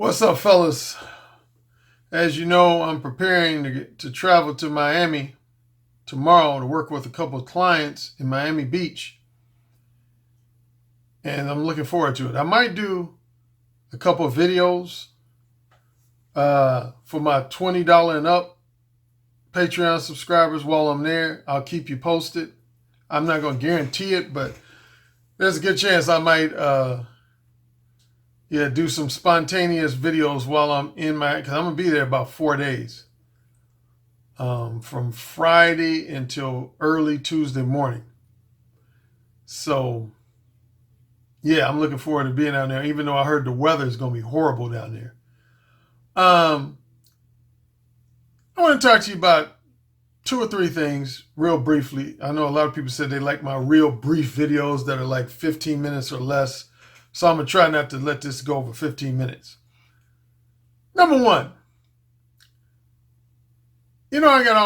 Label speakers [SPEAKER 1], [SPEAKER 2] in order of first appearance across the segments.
[SPEAKER 1] What's up, fellas? As you know, I'm preparing to travel to Miami tomorrow to work with a couple of clients in Miami Beach. And I'm looking forward to it. I might do a couple of videos for my $20 and up Patreon subscribers while I'm there. I'll keep you posted. I'm not going to guarantee it, but there's a good chance I might do some spontaneous videos while I'm in because I'm going to be there about 4 days. From Friday until early Tuesday morning. So, yeah, I'm looking forward to being down there, even though I heard the weather is going to be horrible down there. I want to talk to you about 2 or 3 things real briefly. I know a lot of people said they like my real brief videos that are like 15 minutes or less. So I'm going to try not to let this go over 15 minutes. Number one, you know I got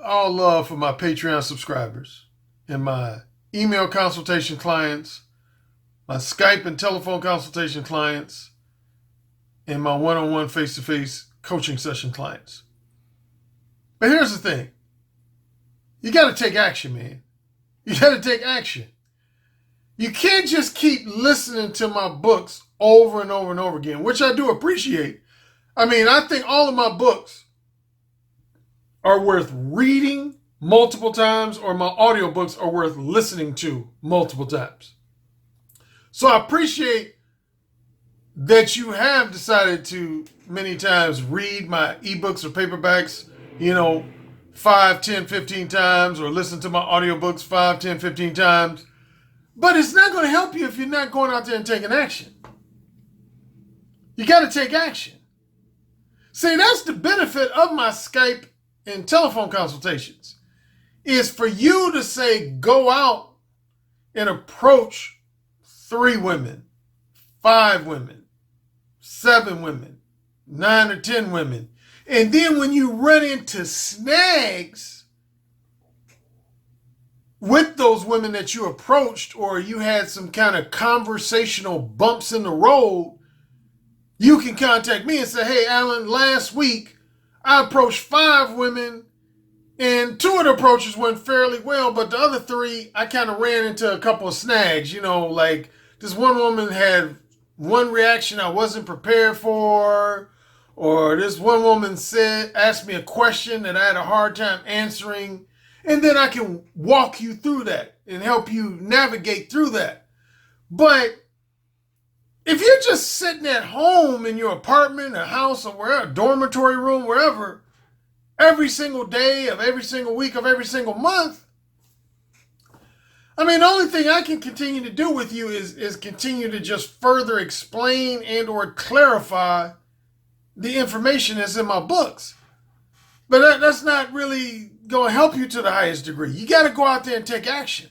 [SPEAKER 1] all love for my Patreon subscribers and my email consultation clients, my Skype and telephone consultation clients, and my one-on-one face-to-face coaching session clients. But here's the thing. You got to take action, man. You got to take action. You can't just keep listening to my books over and over and over again, which I do appreciate. I mean, I think all of my books are worth reading multiple times, or my audiobooks are worth listening to multiple times. So I appreciate that you have decided to many times read my ebooks or paperbacks, 5, 10, 15 times, or listen to my audiobooks 5, 10, 15 times. But it's not going to help you if you're not going out there and taking action. You got to take action. See, that's the benefit of my Skype and telephone consultations, is for you to say, go out and approach 3 women, 5 women, 7 women, 9 or 10 women. And then when you run into snags with those women that you approached, or you had some kind of conversational bumps in the road, you can contact me and say, hey, Alan, last week I approached 5 women and 2 of the approaches went fairly well, but the other 3, I kind of ran into a couple of snags. Like this one woman had one reaction I wasn't prepared for, or this one woman asked me a question that I had a hard time answering. And then I can walk you through that and help you navigate through that. But if you're just sitting at home in your apartment, a house, or wherever, a dormitory room, wherever, every single day of every single week of every single month, I mean, the only thing I can continue to do with you is continue to just further explain and or clarify the information that's in my books. But that's not really going to help you to the highest degree. You got to go out there and take action.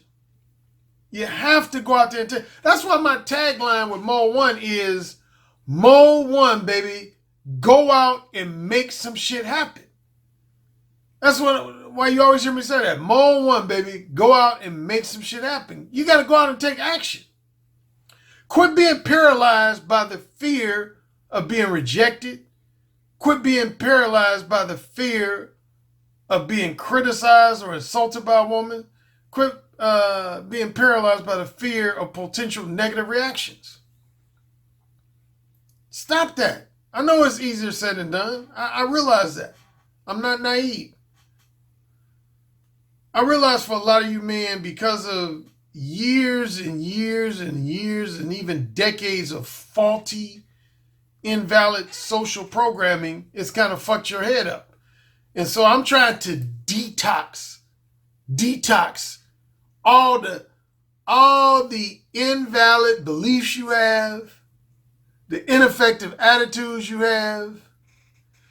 [SPEAKER 1] You have to go out there and take. That's why my tagline with Mo 1 is, Mo 1, baby, go out and make some shit happen. That's why you always hear me say that. Mo 1, baby, go out and make some shit happen. You got to go out and take action. Quit being paralyzed by the fear of being rejected. Quit being paralyzed by the fear of being criticized or insulted by a woman. Quit being paralyzed by the fear of potential negative reactions. Stop that. I know it's easier said than done. I realize that. I'm not naive. I realize for a lot of you men, because of years and years and years and even decades of faulty, invalid social programming, it's kind of fucked your head up. And so I'm trying to detox all the invalid beliefs you have, the ineffective attitudes you have,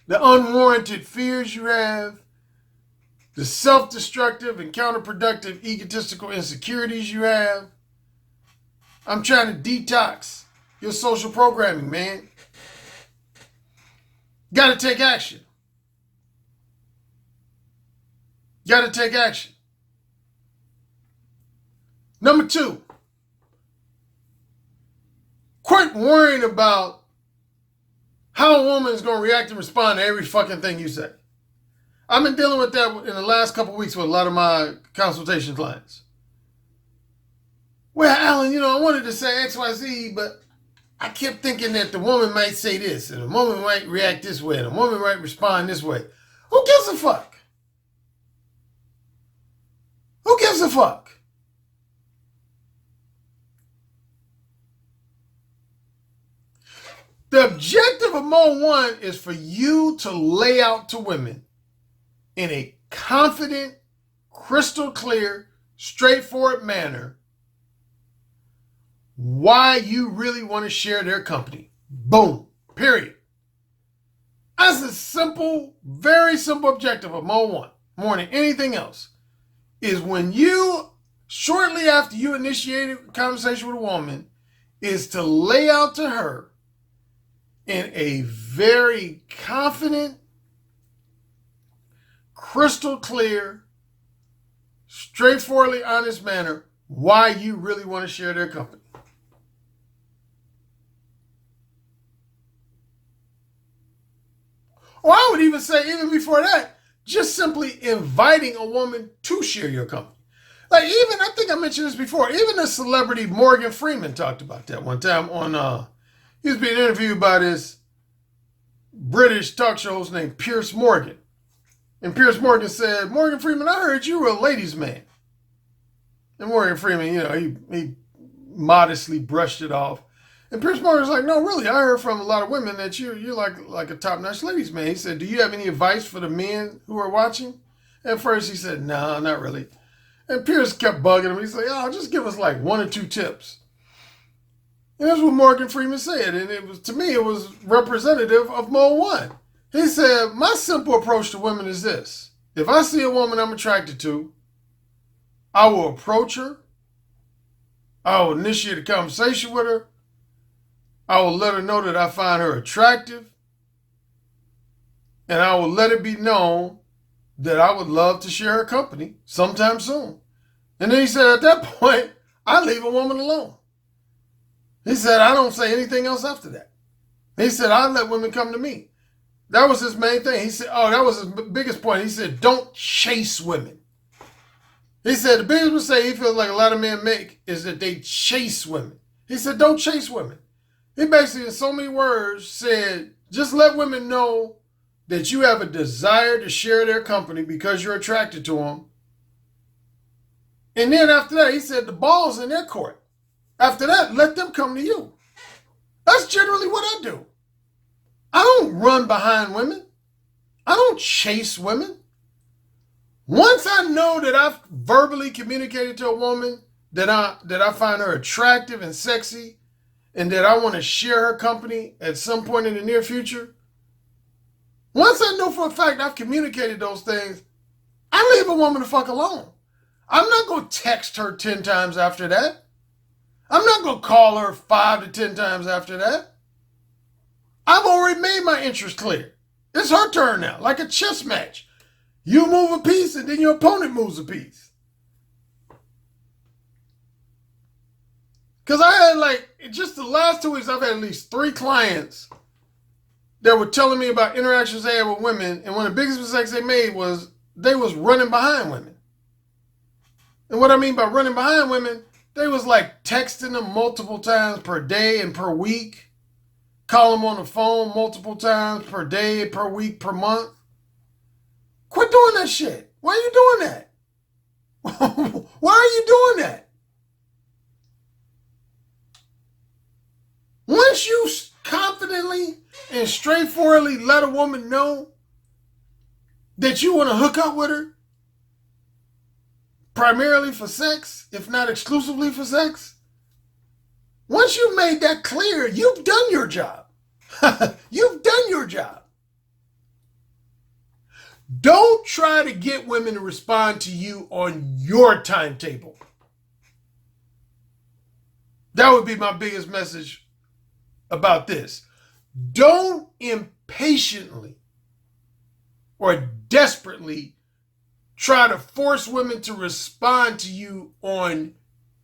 [SPEAKER 1] the unwarranted fears you have, the self-destructive and counterproductive egotistical insecurities you have. I'm trying to detox your social programming, man. Got to take action. Got to take action. Number 2, quit worrying about how a woman is going to react and respond to every fucking thing you say. I've been dealing with that in the last couple of weeks with a lot of my consultation clients. Well, Alan, I wanted to say XYZ, but I kept thinking that the woman might say this, and the woman might react this way, and the woman might respond this way. Who gives a fuck? Who gives a fuck? The objective of Mode 1 is for you to lay out to women in a confident, crystal clear, straightforward manner why you really want to share their company. Boom. Period. That's a simple, very simple objective of Mode 1, more than anything else, is when you, shortly after you initiate a conversation with a woman, is to lay out to her in a very confident, crystal clear, straightforwardly honest manner why you really want to share their company. Or I would even say, even before that, just simply inviting a woman to share your company. Like even, I think I mentioned this before, even the celebrity Morgan Freeman talked about that one time on, he was being interviewed by this British talk show host named Piers Morgan. And Piers Morgan said, Morgan Freeman, I heard you were a ladies' man. And Morgan Freeman, he modestly brushed it off. And Piers Morgan's like, no, really, I heard from a lot of women that you're like a top-notch ladies' man. He said, do you have any advice for the men who are watching? At first he said, no, not really. And Piers kept bugging him. He's like, oh, just give us like 1 or 2 tips. And that's what Morgan Freeman said. And it was, to me, it was representative of Mode 1. He said, my simple approach to women is this. If I see a woman I'm attracted to, I will approach her. I will initiate a conversation with her. I will let her know that I find her attractive. And I will let it be known that I would love to share her company sometime soon. And then he said, at that point, I leave a woman alone. He said, I don't say anything else after that. He said, I let women come to me. That was his main thing. He said, that was his biggest point. He said, don't chase women. He said, the biggest mistake he feels like a lot of men make is that they chase women. He said, don't chase women. He basically, in so many words, said, just let women know that you have a desire to share their company because you're attracted to them. And then after that, he said, the ball's in their court. After that, let them come to you. That's generally what I do. I don't run behind women. I don't chase women. Once I know that I've verbally communicated to a woman that I find her attractive and sexy and that I want to share her company at some point in the near future, once I know for a fact I've communicated those things, I leave a woman the fuck alone. I'm not going to text her 10 times after that. I'm not going to call her 5 to 10 times after that. I've already made my interest clear. It's her turn now, like a chess match. You move a piece and then your opponent moves a piece. Because I had just the last 2 weeks, I've had at least 3 clients that were telling me about interactions they had with women. And one of the biggest mistakes they made was they was running behind women. And what I mean by running behind women, they was like texting them multiple times per day and per week. Call them on the phone multiple times per day, per week, per month. Quit doing that shit. Why are you doing that? Why are you doing that? Once you confidently and straightforwardly let a woman know that you want to hook up with her, primarily for sex, if not exclusively for sex, once you've made that clear, you've done your job. You've done your job. Don't try to get women to respond to you on your timetable. That would be my biggest message about this. Don't impatiently or desperately try to force women to respond to you on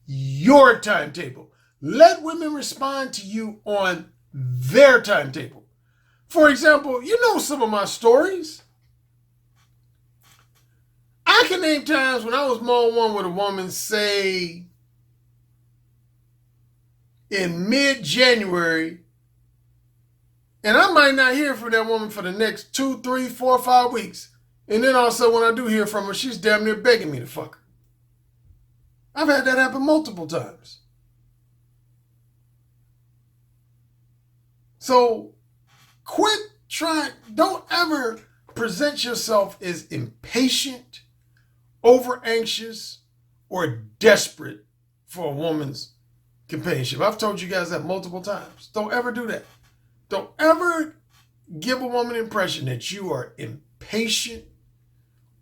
[SPEAKER 1] your timetable. Let women respond to you on their timetable. For example, you know some of my stories. I can name times when I was one with a woman, say, in mid-January, and I might not hear from that woman for the next 2, 3, 4, 5 weeks. And then all of a sudden when I do hear from her, she's damn near begging me to fuck her. I've had that happen multiple times. So quit trying, don't ever present yourself as impatient, over anxious, or desperate for a woman's companionship. I've told you guys that multiple times. Don't ever do that. Don't ever give a woman the impression that you are impatient,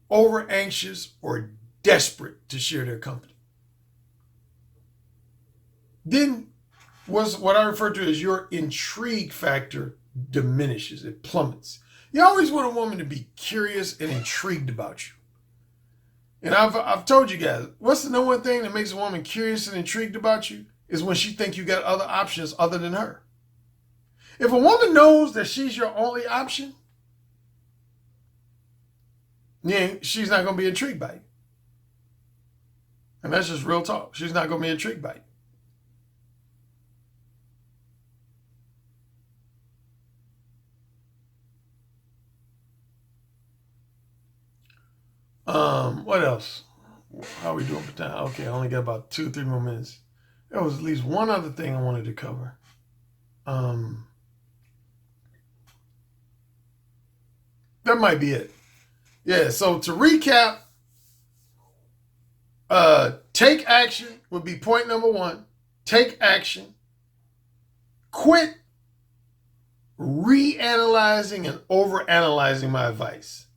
[SPEAKER 1] over anxious, or desperate to share their company. Then what I refer to as your intrigue factor diminishes. It plummets. You always want a woman to be curious and intrigued about you. And I've told you guys, what's the number one thing that makes a woman curious and intrigued about you is when she thinks you got other options other than her. If a woman knows that she's your only option, then she's not going to be intrigued by you. And that's just real talk. She's not going to be intrigued by you. What else? How are we doing for time? Okay, I only got about 2, 3 more minutes. There was at least one other thing I wanted to cover. That might be it. Yeah, so to recap, take action would be point number 1. Take action. Quit reanalyzing and overanalyzing my advice.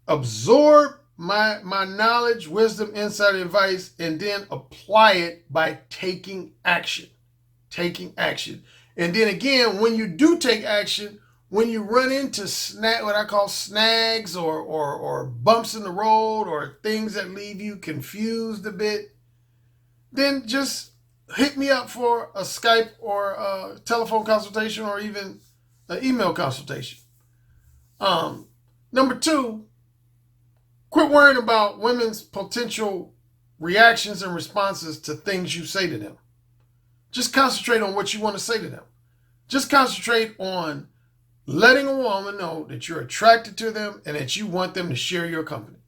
[SPEAKER 1] Absorb my knowledge, wisdom, insight, advice, and then apply it by taking action. Taking action. And then again, when you do take action, when you run into what I call snags or bumps in the road or things that leave you confused a bit, then just hit me up for a Skype or a telephone consultation or even an email consultation. Number 2, quit worrying about women's potential reactions and responses to things you say to them. Just concentrate on what you want to say to them. Just concentrate on letting a woman know that you're attracted to them and that you want them to share your company.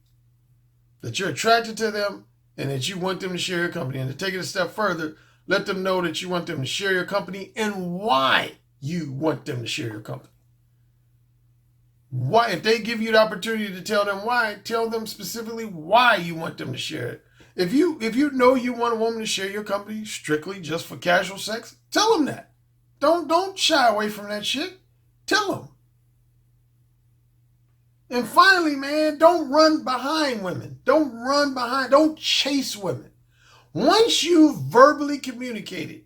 [SPEAKER 1] That you're attracted to them and that you want them to share your company. And to take it a step further, let them know that you want them to share your company and why you want them to share your company. Why, if they give you the opportunity to tell them why, tell them specifically why you want them to share it. If you know you want a woman to share your company strictly just for casual sex, tell them that. Don't shy away from that shit. Tell them. And finally, man, don't run behind women. Don't chase women. Once you've verbally communicated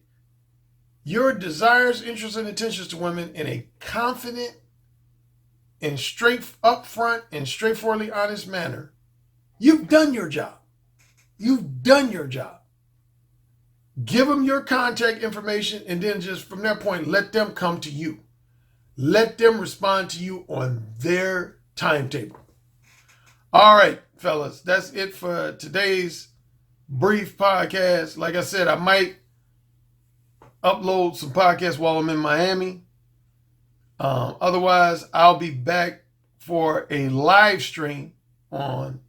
[SPEAKER 1] your desires, interests, and intentions to women in a confident and upfront and straightforwardly honest manner, you've done your job. You've done your job. Give them your contact information, and then just from that point, let them come to you. Let them respond to you on their timetable. All right, fellas, that's it for today's brief podcast. Like I said, I might upload some podcasts while I'm in Miami. Otherwise, I'll be back for a live stream on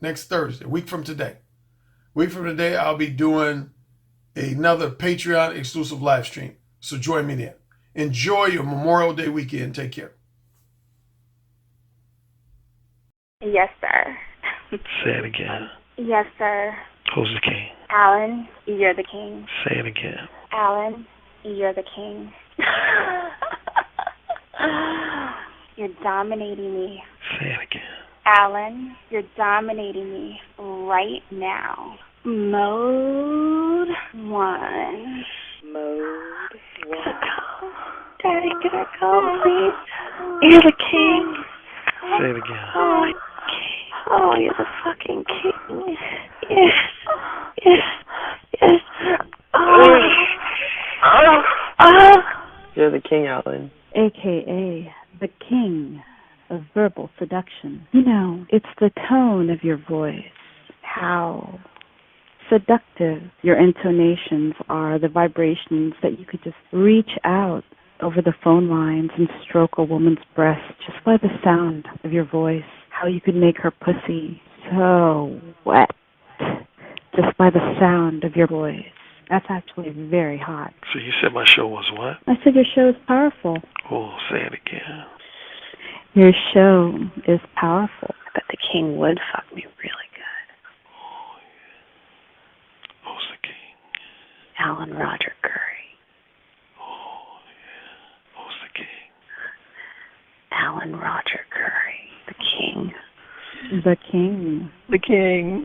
[SPEAKER 1] next Thursday, a week from today. I'll be doing another Patreon exclusive live stream. So join me there. Enjoy your Memorial Day weekend. Take care.
[SPEAKER 2] Yes, sir.
[SPEAKER 3] Say it again.
[SPEAKER 2] Yes, sir.
[SPEAKER 3] Who's the king?
[SPEAKER 2] Alan, you're the king.
[SPEAKER 3] Say it again.
[SPEAKER 2] Alan, you're the king. You're dominating me.
[SPEAKER 3] Say it again.
[SPEAKER 2] Alan, you're dominating me right now. Mode 1.
[SPEAKER 4] Mode 1.
[SPEAKER 2] Daddy, can I go, please? You're the king.
[SPEAKER 3] Say it again.
[SPEAKER 2] Oh, you're the fucking king. Yes. Yes. Yes. Oh.
[SPEAKER 4] You're the king, Alan.
[SPEAKER 2] A.K. of verbal seduction. You know, it's the tone of your voice, how seductive your intonations are, the vibrations that you could just reach out over the phone lines and stroke a woman's breast just by the sound of your voice, how you could make her pussy so wet just by the sound of your voice. That's actually very hot.
[SPEAKER 3] So you said my show was what?
[SPEAKER 2] I said your show is powerful.
[SPEAKER 3] Oh, say it again.
[SPEAKER 2] Your show is powerful.
[SPEAKER 4] I bet the king would fuck me really good.
[SPEAKER 3] Oh, yeah. Who's the king?
[SPEAKER 4] Alan Roger Currie.
[SPEAKER 3] Oh, yeah. Who's the king?
[SPEAKER 4] Alan Roger Currie. The king.
[SPEAKER 2] The king.
[SPEAKER 4] The king.